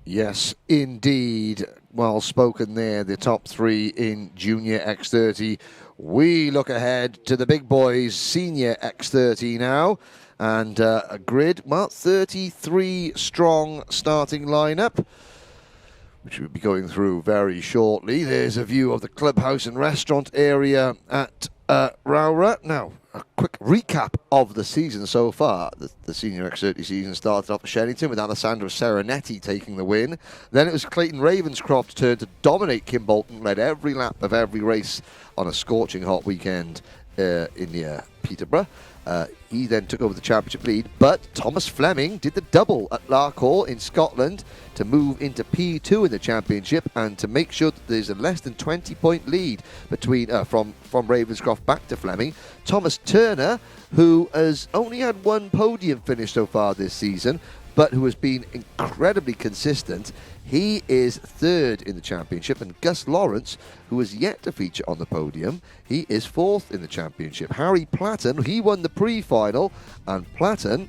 Yes, indeed. Well spoken there, the top three in Junior X30. We look ahead to the big boys, Senior X30 now. And a grid, well, 33 strong starting lineup, which we'll be going through very shortly. There's a view of the clubhouse and restaurant area at Rowrah. Now, a quick recap of the season so far. The Senior X30 season started off at Shenington with Alessandro Serenetti taking the win. Then it was Clayton Ravenscroft's turn to dominate. Kim Bolton led every lap of every race on a scorching hot weekend in near Peterborough. He then took over the championship lead, but Thomas Fleming did the double at Larkhall in Scotland to move into P2 in the championship and to make sure that there's a less than 20-point lead between from Ravenscroft back to Fleming. Thomas Turner, who has only had one podium finish so far this season, but who has been incredibly consistent, he is third in the championship. And Gus Lawrence, who has yet to feature on the podium, he is fourth in the championship. Harry Platten, he won the pre-final, and Platten,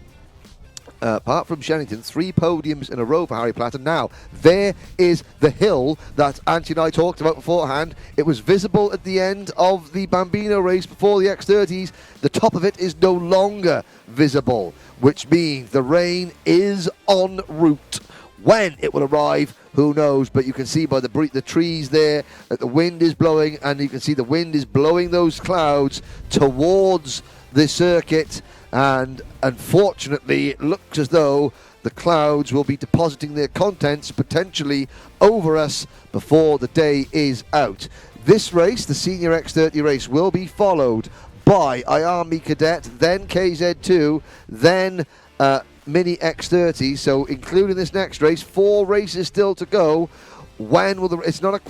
apart from Shenington, 3 podiums in a row for Harry Platten. Now, there is the hill that Antti and I talked about beforehand. It was visible at the end of the Bambino race before the X30s. The top of it is no longer visible, which means the rain is en route. When it will arrive, who knows? But you can see by the trees there that the wind is blowing, and you can see the wind is blowing those clouds towards the circuit. And unfortunately, it looks as though the clouds will be depositing their contents potentially over us before the day is out. This race, the Senior X30 race, will be followed by IAME Cadet, then KZ2, then Mini X30. So including this next race, 4 races still to go. When will it's not a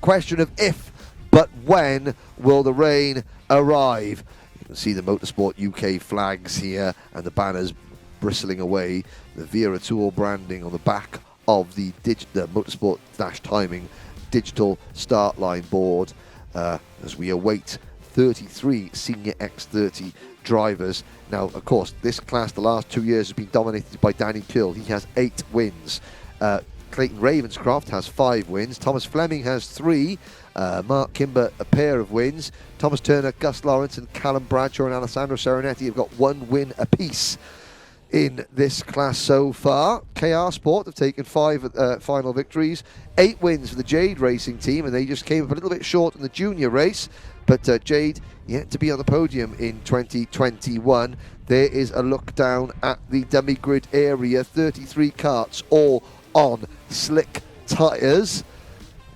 question of if, but when will the rain arrive? You can see the Motorsport UK flags here and the banners bristling away. The Wera Tour branding on the back of the Motorsport Timing digital start line board as we await 33 Senior X30 drivers. Now, of course, this class the last 2 years has been dominated by Danny Pill. He has 8 wins. Clayton Ravenscroft has 5 wins. Thomas Fleming has 3. Mark Kimber, a pair of wins. Thomas Turner, Gus Lawrence, and Callum Bradshaw and Alessandro Serenetti have got 1 win apiece in this class so far. KR Sport have taken 5 final victories, 8 wins for the Jade Racing team, and they just came up a little bit short in the junior race. But Jade yet to be on the podium in 2021. There is a look down at the dummy grid area. 33 karts, all on slick tyres.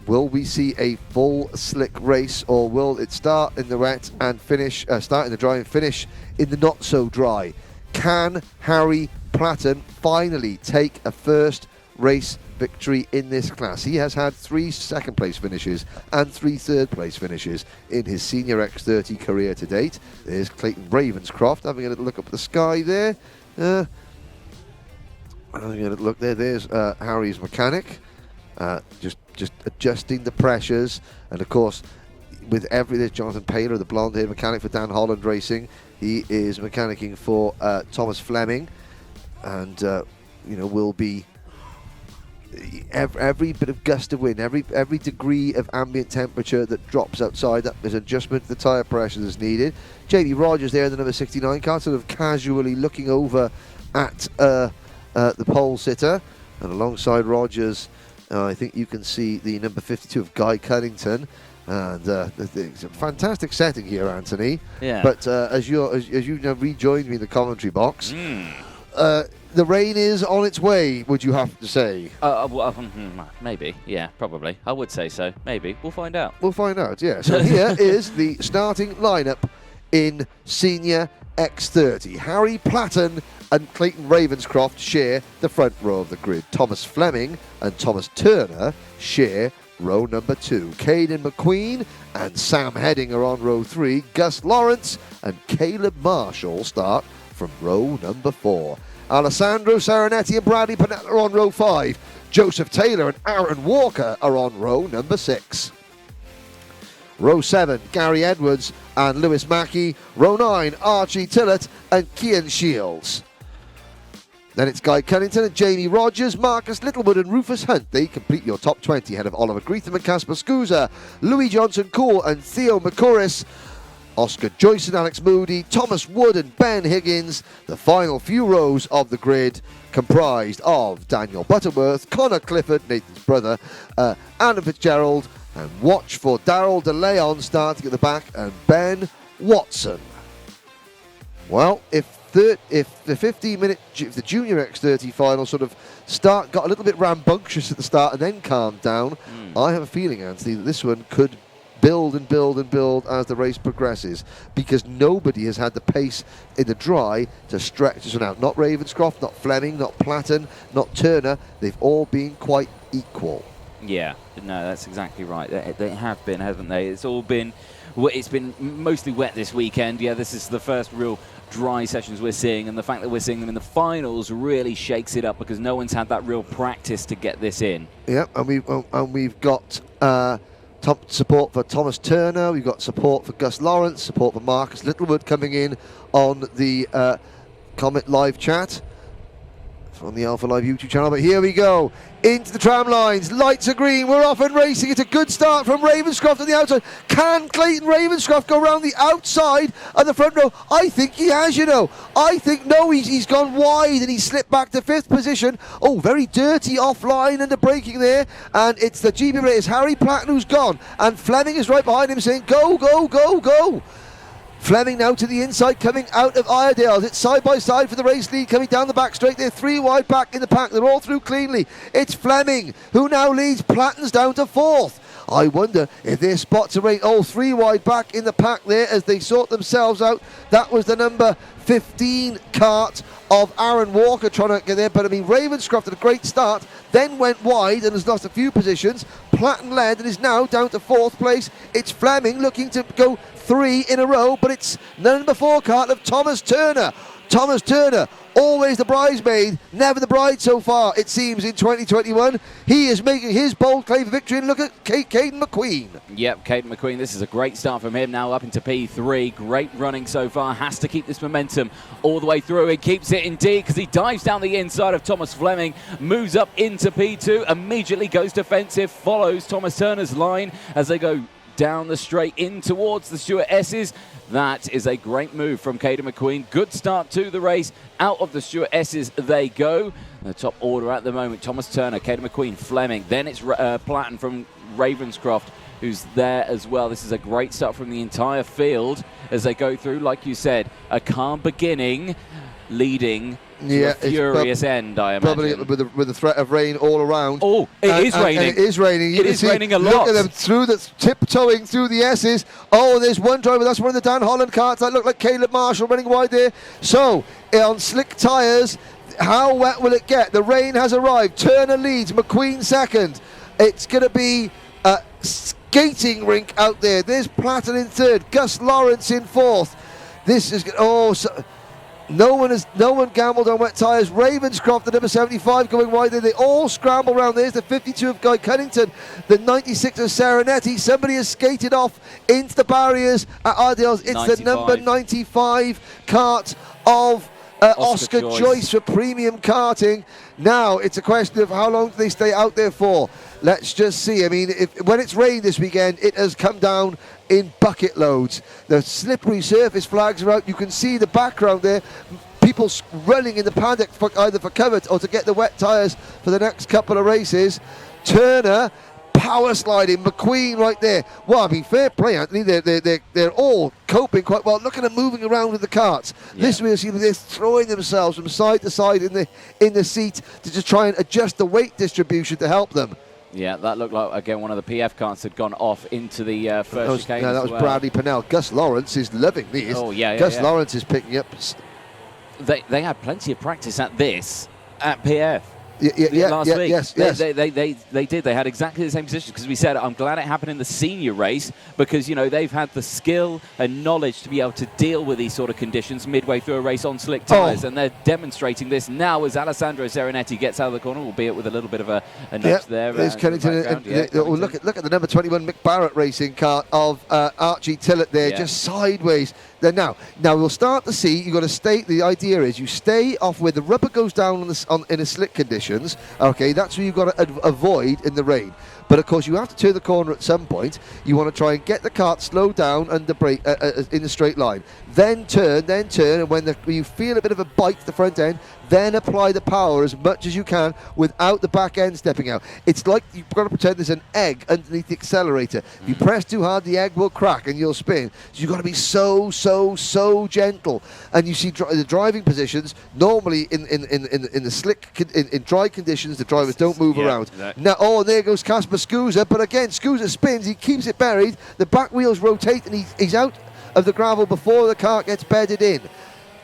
Will we see a full slick race, or will it start in the wet and finish, start in the dry and finish in the not so dry? Can Harry Platten finally take a first race victory in this class? He has had 3 second place finishes and 3 third place finishes in his Senior X30 career to date. There's Clayton Ravenscroft having a little look up at the sky there. Having a little look there. There's Harry's mechanic, just adjusting the pressures. And of course, with there's Jonathan Paler, the blonde-haired mechanic for Dan Holland Racing. He is mechanicking for Thomas Fleming, and will be every bit of gust of wind, every degree of ambient temperature that drops outside, that is adjustment to the tyre pressure that's needed. JD Rogers there in the number 69 car, sort of casually looking over at the pole sitter, and alongside Rogers, I think you can see the number 52 of Guy Cunnington. And it's a fantastic setting here, Anthony. Yeah. But as you now rejoined me in the commentary box, the rain is on its way, would you have to say? Maybe, yeah, probably. I would say so. Maybe. We'll find out. We'll find out, yeah. So here is the starting lineup in Senior X30. Harry Platten and Clayton Ravenscroft share the front row of the grid. Thomas Fleming and Thomas Turner share row number 2. Caden McQueen and Sam Heading are on row 3. Gus Lawrence and Caleb Marshall start from row number 4. Alessandro Serenetti and Bradley Panetta are on row 5. Joseph Taylor and Aaron Walker are on row number 6. Row 7, Gary Edwards and Lewis Mackey. Row 9, Archie Tillett and Kian Shields. Then it's Guy Cunnington and Jamie Rogers, Marcus Littlewood and Rufus Hunt. They complete your top 20 ahead of Oliver Greetham and Casper Scusa, Louis Johnson-Cool and Theo McCorris, Oscar Joyce and Alex Moody, Thomas Wood and Ben Higgins. The final few rows of the grid comprised of Daniel Butterworth, Connor Clifford, Nathan's brother, Anna Fitzgerald, and watch for Daryl DeLeon starting at the back and Ben Watson. Well, if the 15-minute, if the Junior X30 final sort of got a little bit rambunctious at the start and then calmed down, I have a feeling, Anthony, that this one could build and build and build as the race progresses, because nobody has had the pace in the dry to stretch this one out. Not Ravenscroft, not Fleming, not Platten, not Turner. They've all been quite equal. Yeah, no, that's exactly right. They have been, haven't they? It's been mostly wet this weekend. Yeah, this is the first real dry sessions we're seeing, and the fact that we're seeing them in the finals really shakes it up, because no one's had that real practice to get this in. Yeah, and we've got top support for Thomas Turner, we've got support for Gus Lawrence, support for Marcus Littlewood coming in on the Comet live chat on the Alpha Live YouTube channel. But here we go, into the tram lines, lights are green, we're off and racing. It's a good start from Ravenscroft on the outside. Can Clayton Ravenscroft go around the outside of the front row? I think he has, you know. I think, no, he's gone wide and he's slipped back to 5th position. Oh, very dirty offline and the braking there, and it's the GB race, Harry Platten, who's gone, and Fleming is right behind him saying go, go, go, go. Fleming now to the inside, coming out of Iredale's. It's side by side for the race lead, coming down the back straight. They're 3 wide back in the pack. They're all through cleanly. It's Fleming who now leads. Platten's down to 4th. I wonder if their spots are right. All 3 wide back in the pack there as they sort themselves out. That was the number 15 Kart of Aaron Walker trying to get there, but I mean, Ravenscroft had a great start, then went wide and has lost a few positions. Platten led and is now down to 4th place. It's Fleming looking to go 3 in a row, but it's number 4 Kart of Thomas Turner. Thomas Turner, always the bridesmaid, never the bride so far, it seems, in 2021. He is making his bold claim for victory, and look at Caden McQueen. Yep, Caden McQueen, this is a great start from him, now up into P3. Great running so far, has to keep this momentum all the way through. He keeps it indeed, because he dives down the inside of Thomas Fleming, moves up into P2, immediately goes defensive, follows Thomas Turner's line as they go down the straight in towards the Stuart S's. That is a great move from Caden McQueen. Good start to the race. Out of the Stuart S's they go. The top order at the moment, Thomas Turner, Caden McQueen, Fleming. Then it's Platten from Ravenscroft, who's there as well. This is a great start from the entire field as they go through. Like you said, a calm beginning leading to a furious end, I imagine. Probably with the threat of rain all around. Oh, it is raining. And it is raining. It is raining a lot. Look at them tiptoeing through the S's. Oh, there's one driver. That's one of the Dan Holland karts. That looked like Caleb Marshall running wide there. So, on slick tyres, how wet will it get? The rain has arrived. Turner leads. McQueen second. It's going to be a skating rink out there. There's Platten in 3rd. Gus Lawrence in 4th. This is... No one gambled on wet tyres. Ravenscroft, the number 75, going wide there. They all scramble around. There's the 52 of Guy Cunnington, the 96 of Serenetti. Somebody has skated off into the barriers at Ardale's. It's 95. The number 95 Kart of Oscar Joyce for premium karting. Now it's a question of how long do they stay out there for. Let's just see. I mean, when it's rained this weekend, it has come down in bucket loads. The slippery surface flags are out. You can see the background there. People running in the paddock either for cover or to get the wet tyres for the next couple of races. Turner power sliding, McQueen right there. Well, I mean, fair play, Anthony. They're all coping quite well. Look at them moving around with the karts. Yeah. This way, they're throwing themselves from side to side in the seat to just try and adjust the weight distribution to help them. Yeah, that looked like, again, one of the PF karts had gone off into the first chicane. No, that was Bradley Pennell. Gus Lawrence is loving these. Oh, yeah. Gus Lawrence is picking up. They had plenty of practice at this at PF. last week. Yes. They did. They had exactly the same position because we said, I'm glad it happened in the senior race because, you know, they've had the skill and knowledge to be able to deal with these sort of conditions midway through a race on slick tyres. And they're demonstrating this now as Alessandro Serenetti gets out of the corner, albeit with a little bit of a nudge there. There's Kennington. Look at the number 21 Mick Barrett racing car of Archie Tillett there, just sideways. Now we'll start to see. You've got to stay. The idea is you stay off where the rubber goes down in the slick conditions. Okay, that's where you've got to avoid in the rain. But of course, you have to turn the corner at some point. You want to try and get the kart slowed down under brake in a straight line. Then turn, and when you feel a bit of a bite to the front end, then apply the power as much as you can without the back end stepping out. It's like you've got to pretend there's an egg underneath the accelerator. If you press too hard, the egg will crack and you'll spin. So you've got to be so gentle. And you see the driving positions normally in the slick, in dry conditions, the drivers don't move around. Exactly. Now, there goes Casper Scusa, but again, Scusa spins, he keeps it buried, the back wheels rotate, and he's out of the gravel before the kart gets bedded in.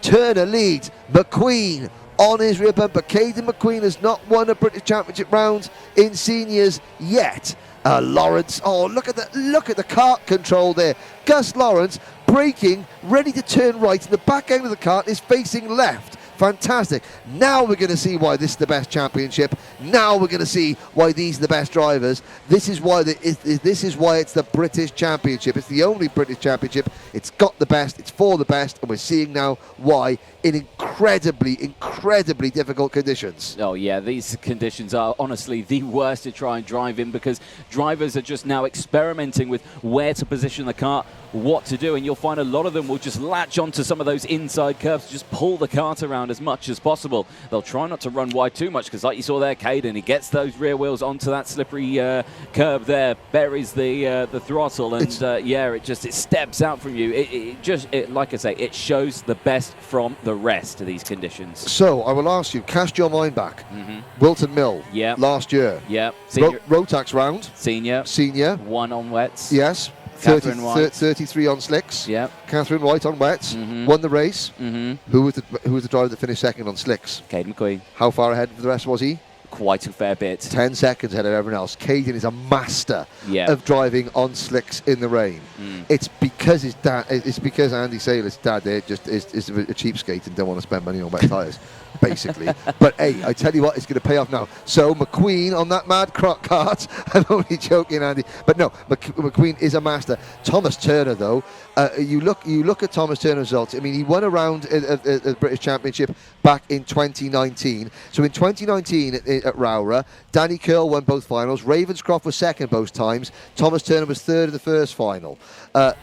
Turner leads, McQueen on his rear bumper. Caden McQueen has not won a British Championship round in seniors yet. Lawrence, look at the kart control there. Gus Lawrence braking, ready to turn right, and the back end of the kart is facing left. Fantastic. Now we're going to see why this is the best championship. Now we're going to see why these are the best drivers. This is why it's the British Championship. It's the only British Championship. It's got the best. It's for the best. And we're seeing now why in incredibly difficult conditions. Oh, yeah. These conditions are honestly the worst to try and drive in because drivers are just now experimenting with where to position the kart, what to do, and you'll find a lot of them will just latch onto some of those inside curves, just pull the kart around as much as possible. They'll try not to run wide too much because, like you saw there, Caden, he gets those rear wheels onto that slippery curve there, buries the throttle, and it steps out from you. Like I say, it shows the best from the rest of these conditions. So I will ask you, cast your mind back. Wilton Mill, last year. Rotax round. Senior. 1 on wets. Yes. 33 on slicks. Catherine White on wets. Won the race. Who was the driver that finished second on slicks? Caden McQueen. How far ahead of the rest was he? Quite a fair bit. 10 seconds ahead of everyone else. Caden is a master of driving on slicks in the rain. It's because his dad. It's because Andy Saylor's dad there just is a cheapskate and don't want to spend money on wet tyres, basically. But hey, I tell you what, it's going to pay off now. So McQueen on that mad kart. I'm only joking, Andy. But no, McQueen is a master. Thomas Turner, though, you look at Thomas Turner's results. I mean, he won a round at the British Championship back in 2019. So in 2019 at Rowrah, Danny Curl won both finals. Ravenscroft was second both times. Thomas Turner was third in the first final.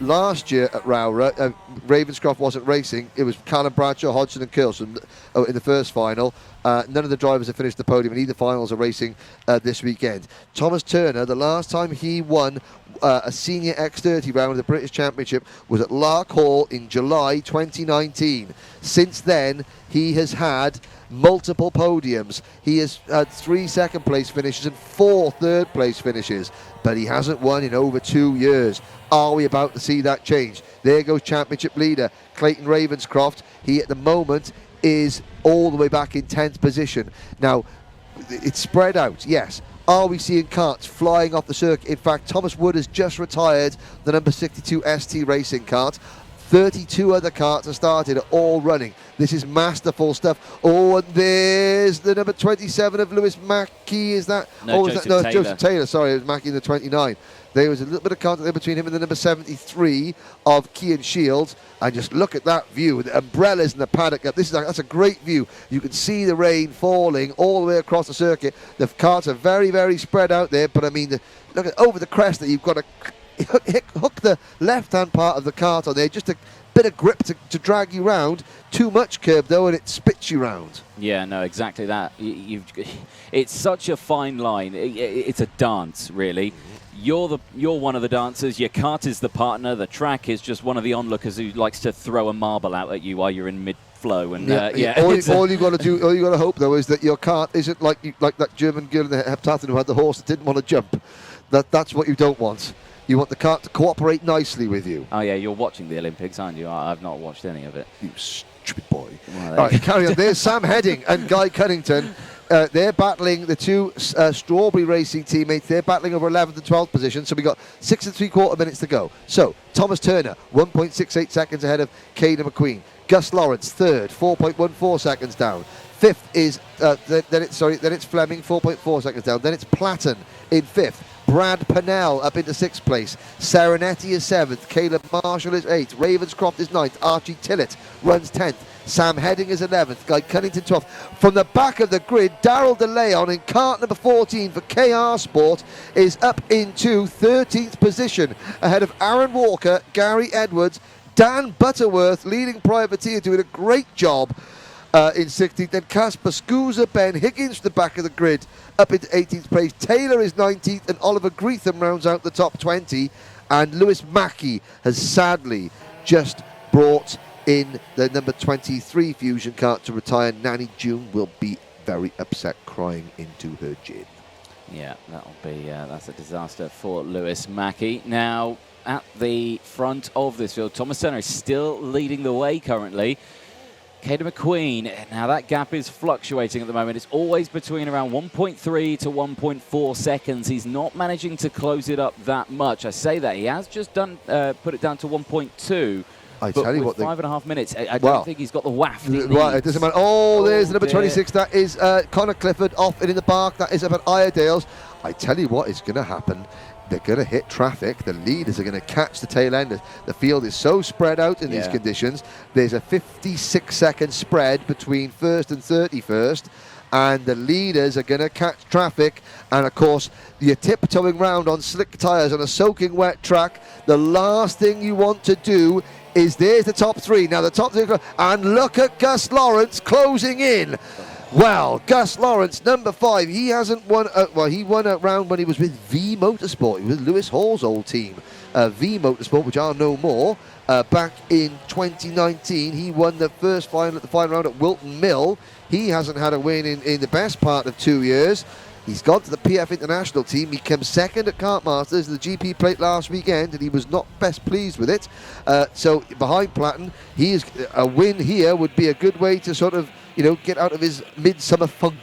Last year at Rowrah, Ravenscroft wasn't racing. It was Callum Bradshaw, Hodgson and Curl in the first final. None of the drivers have finished the podium, and either finals are racing this weekend. Thomas Turner, the last time he won a senior X30 round of the British Championship was at Lark Hall in July 2019. Since then, he has had multiple podiums. He has had 3 second place finishes and 4 third place finishes, but he hasn't won in over 2 years. Are we about to see that change? There goes championship leader Clayton Ravenscroft. He at the moment is all the way back in 10th position. Now, it's spread out, yes. Are we seeing karts flying off the circuit? In fact, Thomas Wood has just retired the number 62 ST racing kart. 32 other karts have started, are all running. This is masterful stuff. Oh, and there's the number 27 of Lewis Mackey. Is that? No, Joseph Taylor. Sorry, it was Mackey in the 29. There was a little bit of contact there between him and the number 73 of Kean Shields. And just look at that view with the umbrellas and the paddock. That's a great view. You can see the rain falling all the way across the circuit. The karts are very, very spread out there. But I mean, look at over the crest that you've got to hook the left-hand part of the kart on there. Just a bit of grip to drag you round. Too much curb though, and it spits you round. Yeah, no, exactly that. It's such a fine line. It's a dance, really. You're one of the dancers. Your kart is the partner. The track is just one of the onlookers who likes to throw a marble out at you while you're in mid-flow. And all you got to hope though is that your kart isn't like that German girl in the Heptathlon who had the horse that didn't want to jump. That's what you don't want. You want the kart to cooperate nicely with you. Oh yeah, you're watching the Olympics, aren't you? I've not watched any of it. You stupid boy. Well, all right, carry on. There's Sam Heading and Guy Cunnington. they're battling the two Strawberry Racing teammates. They're battling over 11th and 12th position. So we got 6 3/4 minutes to go. So Thomas Turner, 1.68 seconds ahead of Caden McQueen. Gus Lawrence, third, 4.14 seconds down. Fifth is then it's Fleming, 4.4 seconds down. Then it's Platten in fifth. Brad Pennell up into 6th place. Serenetti is 7th. Caleb Marshall is 8th. Ravenscroft is 9th. Archie Tillett runs 10th. Sam Heading is 11th. Guy Cunnington 12th. From the back of the grid, Daryl DeLeon in kart number 14 for KR Sport is up into 13th position ahead of Aaron Walker, Gary Edwards, Dan Butterworth, leading privateer, doing a great job in 16th. Then Casper Scusa, Ben Higgins to the back of the grid up into 18th place. Taylor is 19th, and Oliver Greetham rounds out the top 20. And Lewis Mackey has sadly just brought in the number 23 Fusion kart to retire. Nanny June will be very upset, crying into her gin. Yeah, that'll be that's a disaster for Lewis Mackey. Now, at the front of this field, Thomas Turner is still leading the way currently. Caden McQueen, now that gap is fluctuating at the moment. It's always between around 1.3 to 1.4 seconds. He's not managing to close it up that much. I say that. He has just done put it down to 1.2. I tell you what, 5.5 minutes. I don't think he's got the waft he needs. Right, it doesn't matter. Oh, there's the number 26. That is Connor Clifford off in the park. That is up at Iredale's. I tell you what is going to happen. They're going to hit traffic. The leaders are going to catch the tail end. The field is so spread out in these conditions. There's a 56-second spread between first and 31st. And the leaders are going to catch traffic. And, of course, you're tiptoeing round on slick tyres on a soaking wet track. The last thing you want to do is there's the top three. Now, the top three. And look at Gus Lawrence closing in. Well, Gus Lawrence, number 5, he hasn't won, he won a round when he was with V Motorsport. He was Lewis Hall's old team, V Motorsport, which are no more. Back in 2019, he won the first final at the final round at Wilton Mill. He hasn't had a win in the best part of 2 years. He's gone to the PF International team. He came second at Kart Masters, the GP plate last weekend, and he was not best pleased with it. So behind Platten, a win here would be a good way to sort of, get out of his midsummer funk,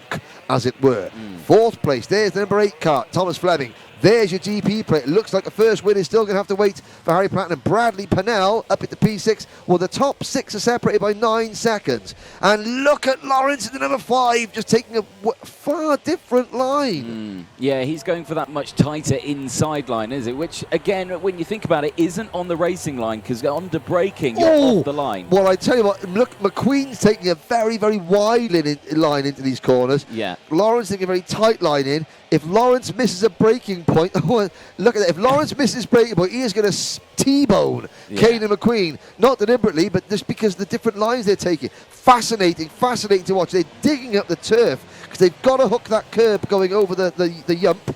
as it were. 4th place, there's the number 8 kart, Thomas Fleming. There's your GP plate. It looks like the first win is still going to have to wait for Harry Platten and Bradley Pennell up at the P6. Well, the top 6 are separated by 9 seconds. And look at Lawrence in the number 5, just taking a far different line. Yeah, he's going for that much tighter inside line, is it? Which, again, when you think about it, isn't on the racing line, because under braking, you're off the line. Well, I tell you what, look, McQueen's taking a very, very wide line into these corners. Yeah. Lawrence taking a very tight line in. If Lawrence misses a braking point, look at that. If Lawrence misses braking point, he is going to T-bone Caden McQueen. Not deliberately, but just because the different lines they're taking. Fascinating to watch. They're digging up the turf because they've got to hook that curb going over the yump.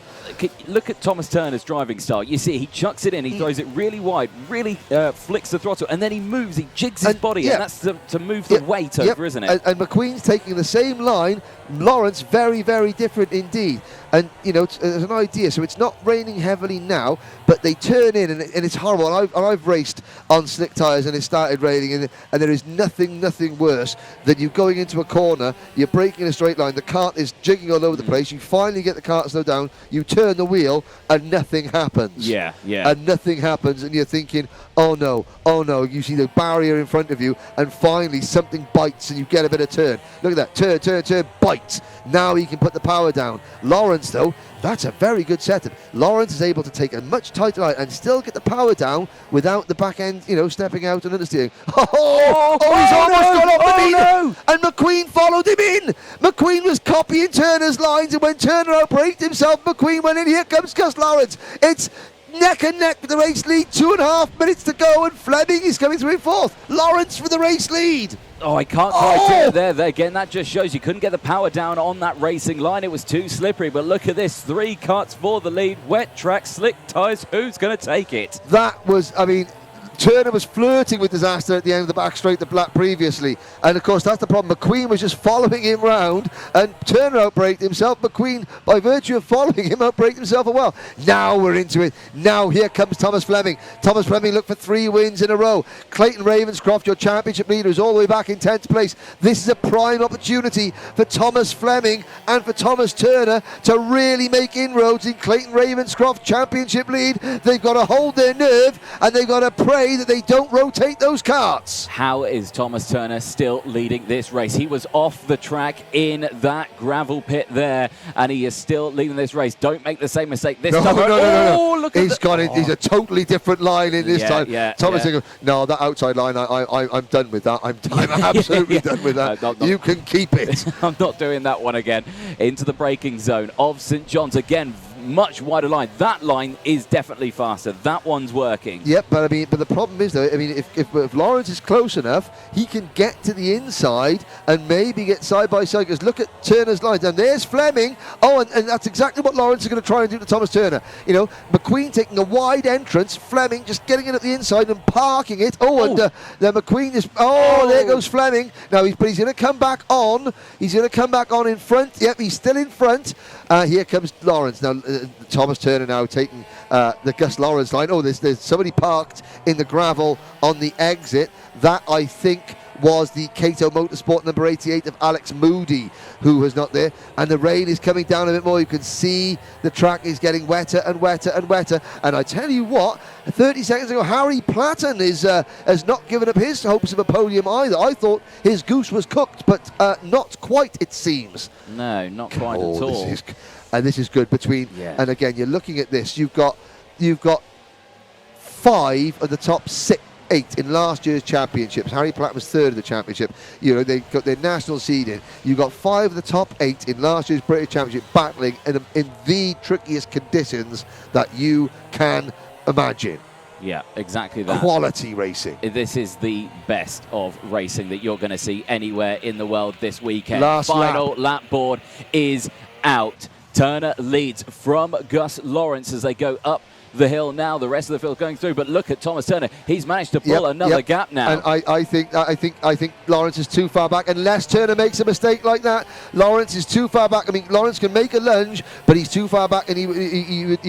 Look at Thomas Turner's driving style. You see, he chucks it in, he throws it really wide, really flicks the throttle, and then he moves, he jigs his body, and that's to move the weight over, isn't it? And McQueen's taking the same line. Lawrence, very, very different indeed. And, there's an idea. So it's not raining heavily now, but they turn in, and it's horrible. And I've raced on slick tyres, and it started raining, and there is nothing worse than you going into a corner, you're braking in a straight line, the kart is jigging all over the place, you finally get the kart to slow down, you turn the wheel, and nothing happens. Yeah. And nothing happens, and you're thinking, oh no, you see the barrier in front of you, and finally something bites, and you get a bit of turn. Look at that, turn, bite. Now he can put the power down. Lawrence, though, that's a very good setup. Lawrence is able to take a much tighter line and still get the power down without the back end, stepping out and understeering. He's almost got off the lead. And McQueen followed him in. McQueen was copying Turner's lines, and when Turner outbraked himself, McQueen went in. Here comes Gus Lawrence. It's neck and neck for the race lead. 2.5 minutes to go, and Fleming is coming through in 4th. Lawrence for the race lead. Oh, I can't quite do it there. Again, that just shows you couldn't get the power down on that racing line. It was too slippery, but look at this. 3 karts for the lead. Wet track, slick tyres. Who's going to take it? That was, Turner was flirting with disaster at the end of the back straight to Black previously, and of course that's the problem. McQueen was just following him round, and Turner outbraked himself. McQueen, by virtue of following him, outbraked himself as well. Now we're into it. Now here comes Thomas Fleming. Thomas Fleming looked for 3 wins in a row. Clayton Ravenscroft, your championship leader, is all the way back in 10th place. This is a prime opportunity for Thomas Fleming and for Thomas Turner to really make inroads in Clayton Ravenscroft's championship lead. They've got to hold their nerve, and they've got to pray that they don't rotate those karts. How is Thomas Turner still leading this race? He was off the track in that gravel pit there, and he is still leading this race. Don't make the same mistake this time. No. Look at he's got it. He's a totally different line in this time. Thomas thinking, no, that outside line, I'm done with that. I'm absolutely done with that. No, you can keep it. I'm not doing that one again. Into the braking zone of St. John's again. Much wider line. That line is definitely faster. That one's working. Yep, but the problem is though, if Lawrence is close enough, he can get to the inside and maybe get side by side. Because look at Turner's lines, and there's Fleming. Oh, and that's exactly what Lawrence is going to try and do to Thomas Turner. You know, McQueen taking a wide entrance, Fleming just getting in at the inside and parking it. And then McQueen is. There goes Fleming. Now he's going to come back on. He's going to come back on in front. Yep, he's still in front. Here comes Lawrence now. Thomas Turner now taking the Gus Lawrence line. There's somebody parked in the gravel on the exit. That, I think, was the Cato Motorsport number 88 of Alex Moody, who was not there. And the rain is coming down a bit more. You can see the track is getting wetter and wetter and wetter. And I tell you what, 30 seconds ago, Harry Platten has not given up his hopes of a podium either. I thought his goose was cooked, but not quite, it seems. No, not quite at all. This is good between, and again, you're looking at this. You've got 5 of the top 8 in last year's championships. Harry Platt was 3rd of the championship. You know, they got their national seeding. You've got 5 of the top 8 in last year's British Championship battling in the trickiest conditions that you can imagine. Yeah, exactly that. Quality racing. This is the best of racing that you're going to see anywhere in the world this weekend. Final lap board is out. Turner leads from Gus Lawrence as they go up the hill now. The rest of the field going through, but look at Thomas Turner. He's managed to pull another gap now. And I think Lawrence is too far back. Unless Turner makes a mistake like that, Lawrence is too far back. I mean, Lawrence can make a lunge, but he's too far back, and he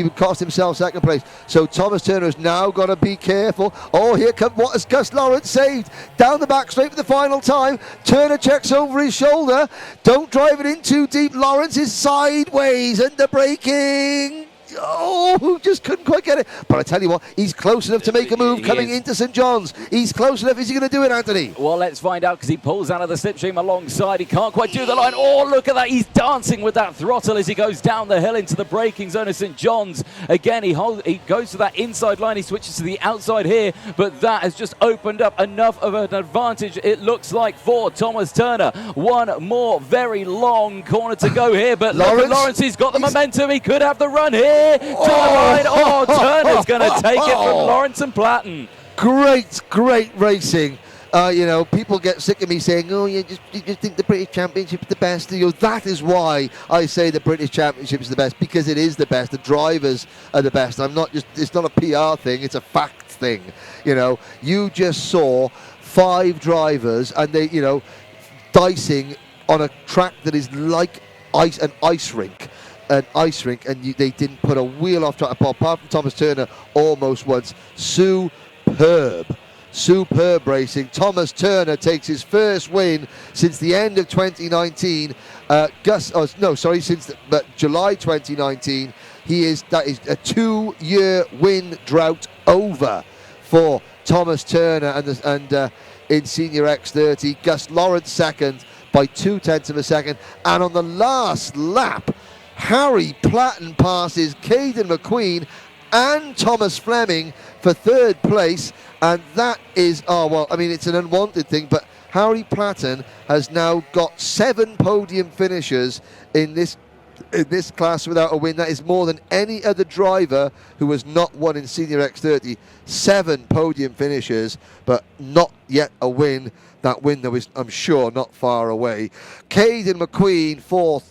would cost himself 2nd place. So Thomas Turner has now got to be careful. Here comes what has Gus Lawrence saved down the back straight for the final time. Turner checks over his shoulder. Don't drive it in too deep. Lawrence is sideways under braking. Just couldn't quite get it. But I tell you what, he's close enough to make a move coming into St. John's. He's close enough. Is he going to do it, Anthony? Well, let's find out, because he pulls out of the slipstream alongside. He can't quite do the line. Look at that. He's dancing with that throttle as he goes down the hill into the braking zone of St. John's. Again, he goes to that inside line. He switches to the outside here, but that has just opened up enough of an advantage, it looks like, for Thomas Turner. One more very long corner to go here, but Lawrence, he's got the momentum. He could have the run here. To the line. Turner's going to take it from Lawrence and Platten. Great racing. People get sick of me saying, you just think the British Championship is the best. That is why I say the British Championship is the best, because it is the best. The drivers are the best. It's not a PR thing, it's a fact thing. You just saw 5 drivers, and they, dicing on a track that is like an ice rink. And they didn't put a wheel off track, apart from Thomas Turner almost once. Superb racing. Thomas Turner takes his first win since the end of 2019. Since July 2019. That is a 2-year win drought over for Thomas Turner and in Senior X30. Gus Lawrence 2nd by 0.2 of a second, and on the last lap, Harry Platten passes Caden McQueen and Thomas Fleming for 3rd place, and that is, it's an unwanted thing, but Harry Platten has now got 7 podium finishes in this class without a win. That is more than any other driver who has not won in Senior X30. 7 podium finishes, but not yet a win. That win, though, is, I'm sure, not far away. Caden McQueen 4th.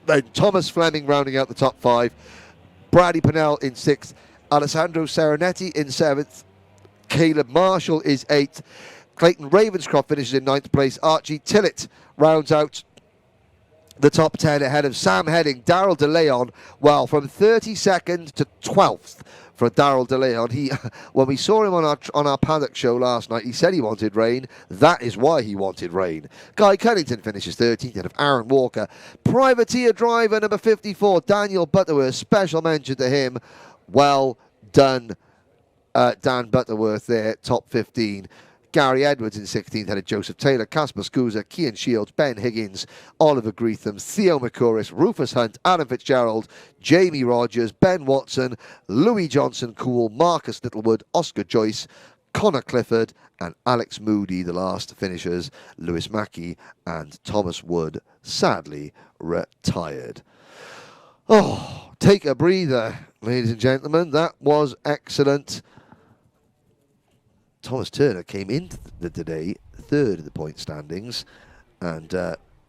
Then Thomas Fleming rounding out the top 5. Brady Pennell in 6th. Alessandro Serenetti in 7th. Caleb Marshall is 8th. Clayton Ravenscroft finishes in 9th place. Archie Tillett rounds out the top 10 ahead of Sam Heading. Daryl DeLeon, well, from 32nd to 12th for Daryl DeLeon. When we saw him on our paddock show last night, he said he wanted rain. That is why he wanted rain. Guy Cunnington finishes 13th ahead of Aaron Walker. Privateer driver number 54, Daniel Butterworth. Special mention to him. Well done, Dan Butterworth there, top 15. Gary Edwards in 16th, headed Joseph Taylor, Casper Scusa, Cian Shields, Ben Higgins, Oliver Greetham, Theo McCouris, Rufus Hunt, Adam Fitzgerald, Jamie Rogers, Ben Watson, Louis Johnson Cool, Marcus Littlewood, Oscar Joyce, Connor Clifford and Alex Moody, the last finishers. Lewis Mackey and Thomas Wood, sadly retired. Oh, take a breather, ladies and gentlemen. That was excellent. Thomas Turner came into the today third in the point standings, and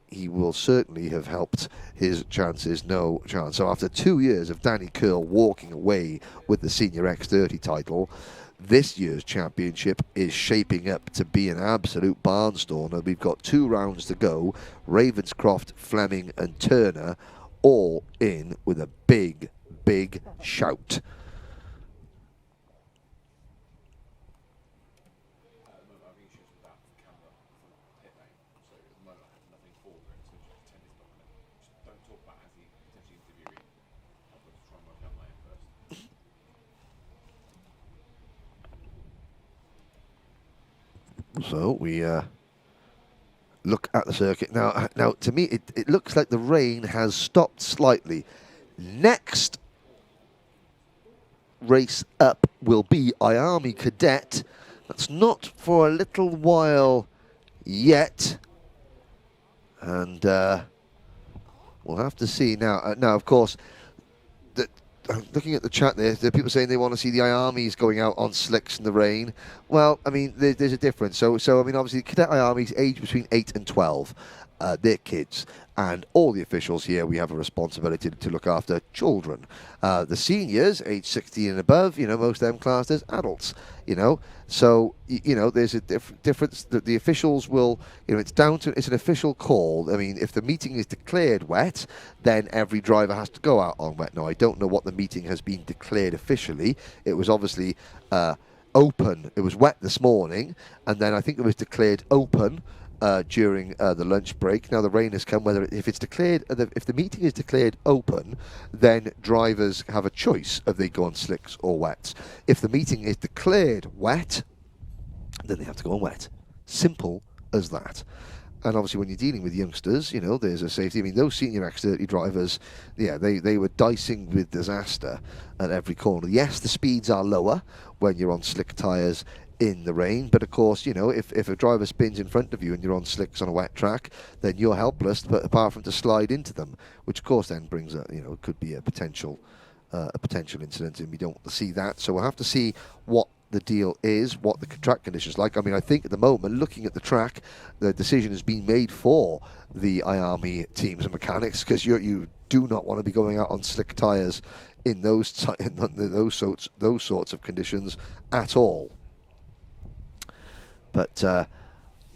he will certainly have helped his chances no chance. So after 2 years of Danny Curl walking away with the Senior X30 title, this year's championship is shaping up to be an absolute barnstormer. We've got 2 rounds to go. Ravenscroft, Fleming and Turner all in with a big, big shout. So we look at the circuit now. Now, to me, it looks like the rain has stopped slightly. Next race up will be IAME Cadet. That's not for a little while yet, and we'll have to see now. Now, of course, looking at the chat there are people saying they want to see the IAMEs going out on slicks in the rain. Well, I mean, there's a difference. So I mean, obviously, Cadet IAMEs aged between 8 and 12. They're kids. And all the officials here, we have a responsibility to look after children. The seniors, age 16 and above, you know, most of them classed as adults, you know. So, you know, there's a difference. The officials will, you know, it's an official call. I mean, if the meeting is declared wet, then every driver has to go out on wet. Now, I don't know what the meeting has been declared officially. It was obviously open. It was wet this morning, and then I think it was declared open during the lunch break. Now the rain has come. If it's declared, if the meeting is declared open, then drivers have a choice if they go on slicks or wets. If the meeting is declared wet, then they have to go on wet. Simple as that. And obviously, when you're dealing with youngsters, you know, there's a safety. I mean, those senior X30 drivers, yeah, they were dicing with disaster at every corner. Yes, the speeds are lower when you're on slick tyres in the rain, but of course, you know, if a driver spins in front of you and you're on slicks on a wet track, then you're helpless, but apart from to slide into them, which of course then brings a, you know, could be a potential incident, and we don't want to see that. So we'll have to see what the deal is, what the track conditions like. I mean, I think at the moment, looking at the track, the decision has been made for the IAME teams and mechanics, because you do not want to be going out on slick tyres in those sorts of conditions at all. But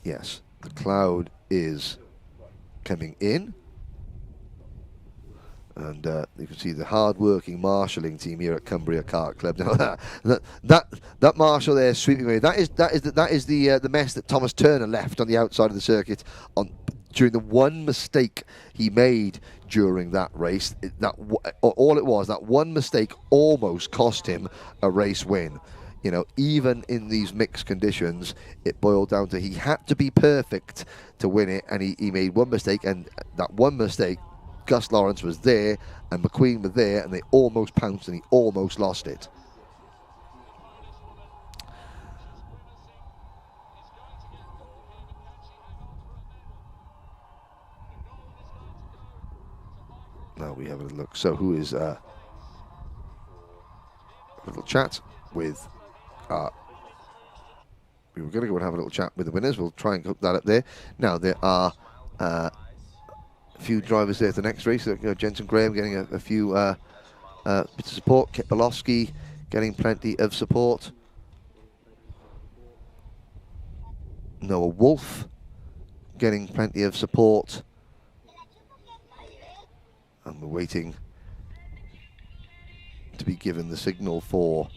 yes, the cloud is coming in, and you can see the hard-working marshalling team here at Cumbria Kart Club. Now that marshal there sweeping away, that is the mess that Thomas Turner left on the outside of the circuit during the one mistake he made during that race. All it was, that one mistake almost cost him a race win. You know, even in these mixed conditions, it boiled down to he had to be perfect to win it, and he made one mistake, and that one mistake, Gus Lawrence was there and McQueen were there, and they almost pounced and he almost lost it. Now we have a look. So who is a little chat with we were going to go and have a little chat with the winners. We'll try and hook that up there. Now there are a few drivers there at the next race. So, you know, Jensen Graham getting a few bits of support. Kit Bolowski getting plenty of support. Noah Wolf getting plenty of support. And we're waiting to be given the signal for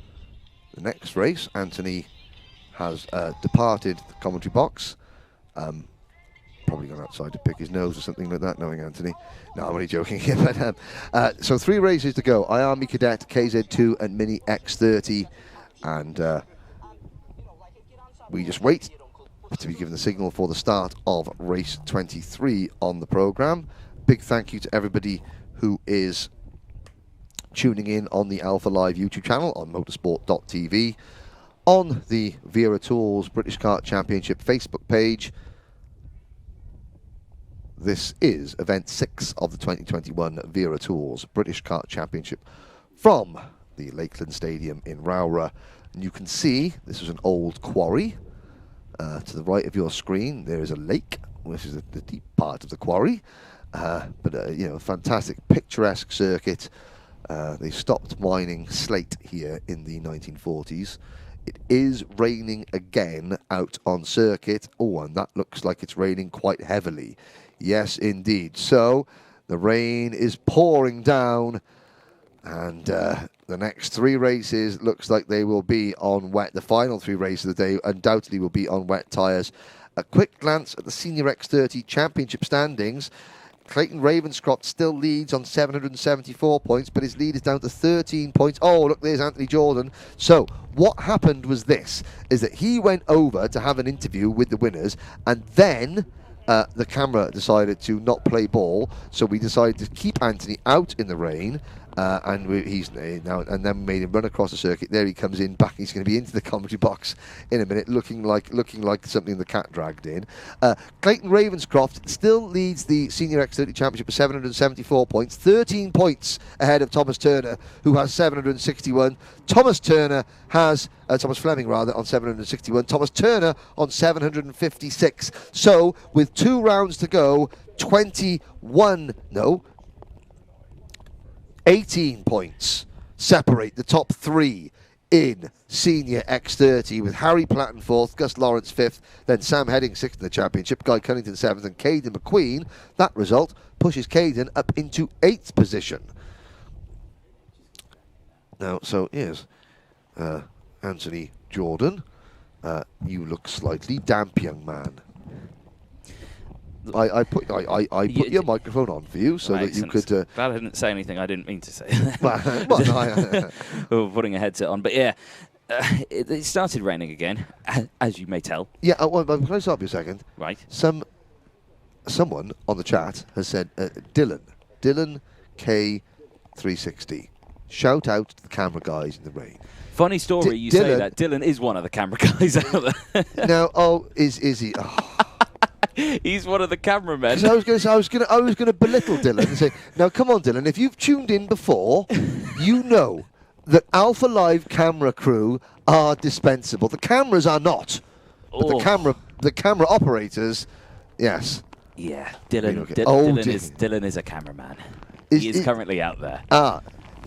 the next race. Anthony has departed the commentary box. Probably gone outside to pick his nose or something like that, knowing Anthony. No, I'm only joking here. But, so 3 races to go. IAME Cadet, KZ2 and Mini X30. And we just wait to be given the signal for the start of race 23 on the programme. Big thank you to everybody who is tuning in on the Alpha Live YouTube channel, on motorsport.tv, on the Wera Tools British Kart Championship Facebook page. This is event 6 of the 2021 Wera Tools British Kart Championship from the Lakeland Stadium in Rowrah. And you can see this is an old quarry. To the right of your screen, there is a lake, which is the deep part of the quarry. You know, fantastic, picturesque circuit. They stopped mining slate here in the 1940s. It is raining again out on circuit. Oh, and that looks like it's raining quite heavily. Yes, indeed. So the rain is pouring down, and the next 3 races looks like they will be on wet. The final 3 races of the day undoubtedly will be on wet tyres. A quick glance at the Senior X30 Championship standings. Clayton Ravenscroft still leads on 774 points, but his lead is down to 13 points. Oh, look, there's Anthony Jordan. So what happened was this, is that he went over to have an interview with the winners, and then the camera decided to not play ball, so we decided to keep Anthony out in the rain. He's now, and then made him run across the circuit. There he comes in back. He's going to be into the commentary box in a minute, looking like something the cat dragged in. Clayton Ravenscroft still leads the Senior X30 Championship with 774 points, 13 points ahead of Thomas Turner, who has 761. Thomas Fleming rather on 761. Thomas Turner on 756. So with 2 rounds to go, 18 points separate the top 3 in Senior X30, with Harry Platten 4th, Gus Lawrence 5th, then Sam Heading 6th in the championship, Guy Cunnington 7th, and Caden McQueen. That result pushes Caden up into 8th position. Now, so here's Anthony Jordan. You look slightly damp, young man. I put your microphone on for you so that you could. Glad I didn't say anything I didn't mean to say. We were putting a headset on, but yeah, it started raining again, as you may tell. Yeah, well, can I stop you a second? Right. Someone on the chat has said Dylan K360. Shout out to the camera guys in the rain. Funny story, you say that. Dylan is one of the camera guys out there. Now, is he? Oh. He's one of the cameramen. I was going to belittle Dylan and say, now come on, Dylan, if you've tuned in before, you know that Alpha Live camera crew are dispensable. The cameras are not, but the camera operators, yes. Yeah, Dylan is a cameraman. He is currently out there.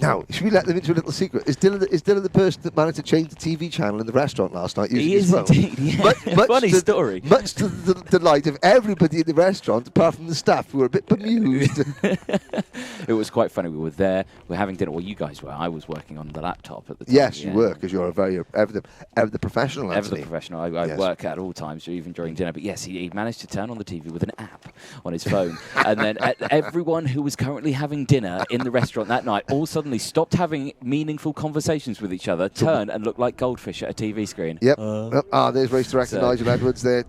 Now, should we let them into a little secret? Is Dylan the person that managed to change the TV channel in the restaurant last night using his phone? He is indeed, yeah. Funny story. Much to the delight of everybody in the restaurant, apart from the staff, who were a bit bemused. It was quite funny. We were there, we were having dinner. Well, you guys were. I was working on the laptop at the time. Yes, you were, because you're a very ever the professional, Anthony. Ever the professional. I work at all times, even during dinner. But yes, he managed to turn on the TV with an app on his phone. And then everyone who was currently having dinner in the restaurant that night all suddenly stopped having meaningful conversations with each other, turned and looked like goldfish at a TV screen. Yep. There's race director Nigel Edwards there.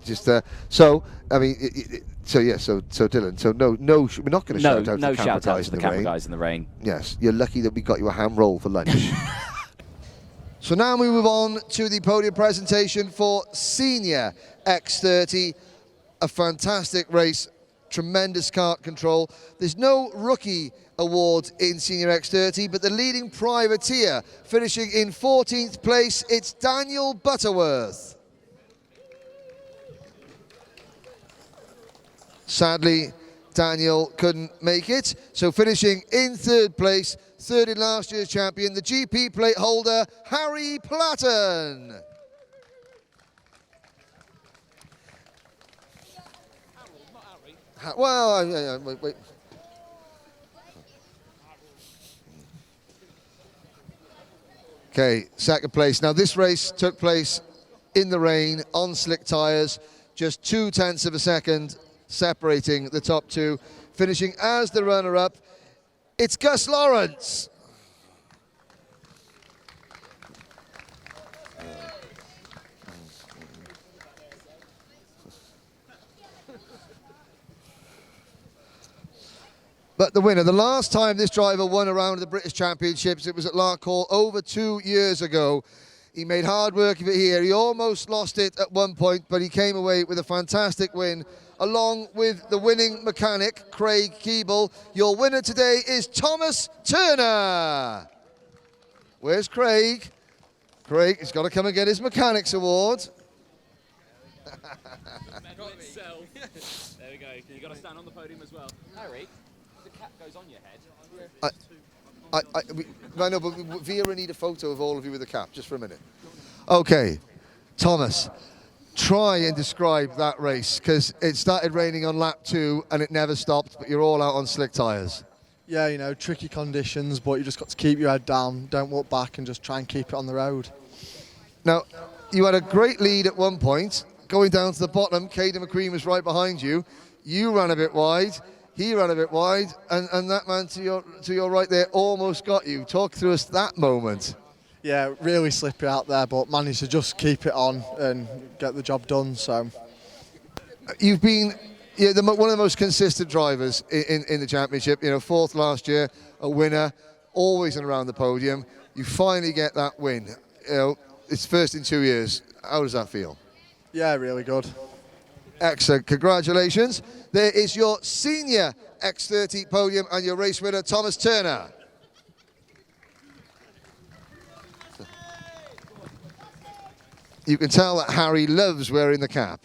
So Dylan. So no, we're not going to shout out to the camera guys in the rain. Yes, you're lucky that we got you a ham roll for lunch. So now we move on to the podium presentation for Senior X30. A fantastic race, tremendous kart control. There's no rookie award in Senior X30, but the leading privateer finishing in 14th place, it's Daniel Butterworth. Sadly, Daniel couldn't make it, so finishing in 3rd place, 3rd in last year's champion, the GP plate holder, Harry Platten. Well, wait. Okay, second place. Now this race took place in the rain on slick tyres, just 0.2 of a second separating the top two. Finishing as the runner-up, it's Gus Lawrence. But the winner, the last time this driver won a round of the British Championships, it was at Larkhall over 2 years ago. He made hard work of it here. He almost lost it at one point, but he came away with a fantastic win, along with the winning mechanic, Craig Keeble. Your winner today is Thomas Turner. Where's Craig? Craig, he's got to come and get his Mechanics Award. There we go. You got to stand on the podium as well. Harry, the cap goes on your head. I know, but Wera need a photo of all of you with a cap, just for a minute. Okay, Thomas, try and describe that race, because it started raining on lap 2 and it never stopped, but you're all out on slick tyres. Yeah, you know, tricky conditions, but you just got to keep your head down, don't look back and just try and keep it on the road. Now, you had a great lead at one point. Going down to the bottom, Caden McQueen was right behind you. You ran a bit wide. He ran a bit wide, and that man to your right there almost got you. Talk through us that moment. Yeah, really slippery out there, but managed to just keep it on and get the job done. So you've been one of the most consistent drivers in the championship. You know, 4th last year, a winner, always and around the podium. You finally get that win. You know, it's first in 2 years. How does that feel? Yeah, really good. Excellent, congratulations. There is your senior X30 podium and your race winner, Thomas Turner. You can tell that Harry loves wearing the cap.